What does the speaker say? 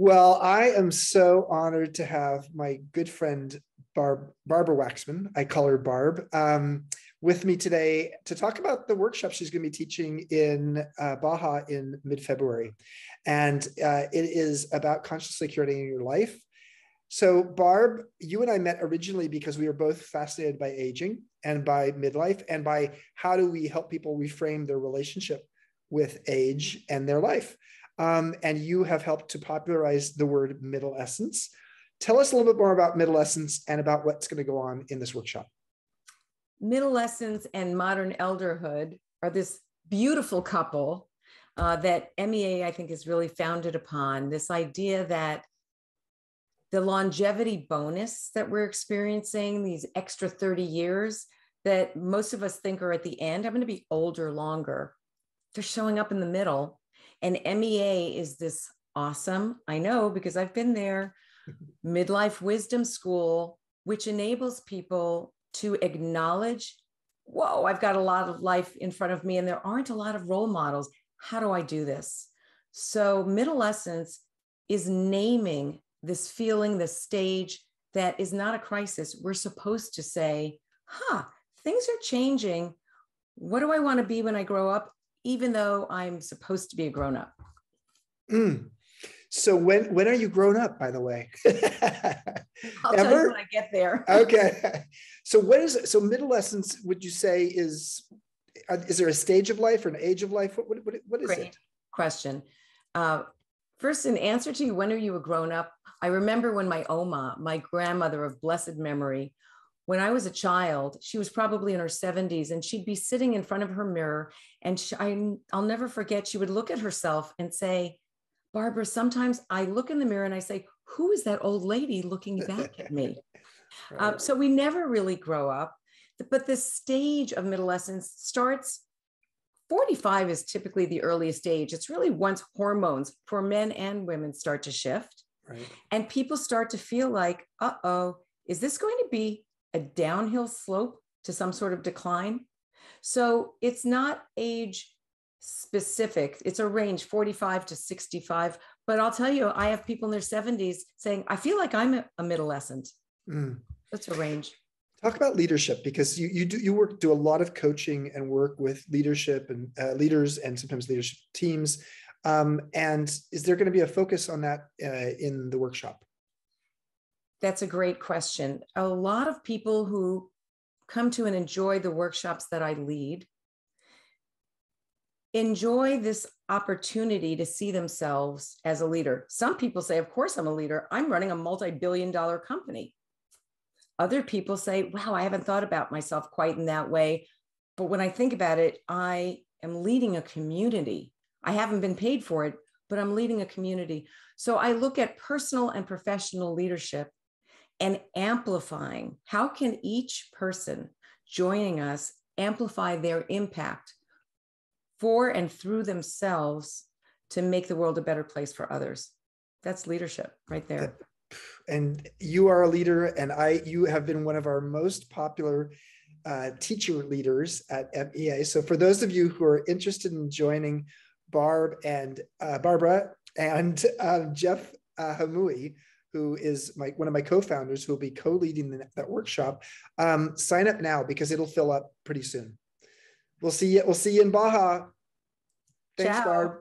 Well, I am so honored to have my good friend Barbara Waxman, I call her Barb, with me today to talk about the workshop she's going to be teaching in Baja in mid-February. And it is about consciously curating your life. So Barb, you and I met originally because we were both fascinated by aging and by midlife and by how do we help people reframe their relationship with age and their life. And you have helped to popularize the word middle essence. Tell us a little bit more about middle essence and about what's going to go on in this workshop. Middle essence and modern elderhood are this beautiful couple that MEA, I think, is really founded upon this idea that the longevity bonus that we're experiencing, these extra 30 years that most of us think are at the end, I'm going to be older longer. They're showing up in the middle. And MEA is this awesome, I know because I've been there, midlife wisdom school, which enables people to acknowledge, whoa, I've got a lot of life in front of me and there aren't a lot of role models. How do I do this? So middle essence is naming this feeling, this stage that is not a crisis. We're supposed to say, things are changing. What do I want to be when I grow up? Even though I'm supposed to be a grown-up. So when are you grown up, by the way? I'll tell you when I get there. Okay. So so middle essence, would you say is there a stage of life or an age of life? What is Great it? Question. First, in answer to when are you a grown-up, I remember when my Oma, my grandmother of blessed memory, when I was a child, she was probably in her 70s and she'd be sitting in front of her mirror and I'll never forget, she would look at herself and say, Barbara, sometimes I look in the mirror and I say, who is that old lady looking back at me? Right. So we never really grow up, but this stage of middle essence starts, 45 is typically the earliest age. It's really once hormones for men and women start to shift. Right. And people start to feel like, is this going to be a downhill slope to some sort of decline? So it's not age specific. It's a range 45 to 65. But I'll tell you, I have people in their 70s saying, I feel like I'm a middle essence. That's a range. Talk about leadership, because you do a lot of coaching and work with leadership and leaders and sometimes leadership teams. And is there going to be a focus on that in the workshop? That's a great question. A lot of people who come to and enjoy the workshops that I lead enjoy this opportunity to see themselves as a leader. Some people say, of course I'm a leader. I'm running a multi-billion-dollar company. Other people say, wow, I haven't thought about myself quite in that way. But when I think about it, I am leading a community. I haven't been paid for it, but I'm leading a community. So I look at personal and professional leadership and amplifying. How can each person joining us amplify their impact for and through themselves to make the world a better place for others? That's leadership right there. And you are a leader, and you have been one of our most popular teacher leaders at MEA. So for those of you who are interested in joining Barbara and Jeff Hamui, who is one of my co-founders, who will be co-leading that workshop, sign up now because it'll fill up pretty soon. We'll see you in Baja. Thanks, Ciao. Barb.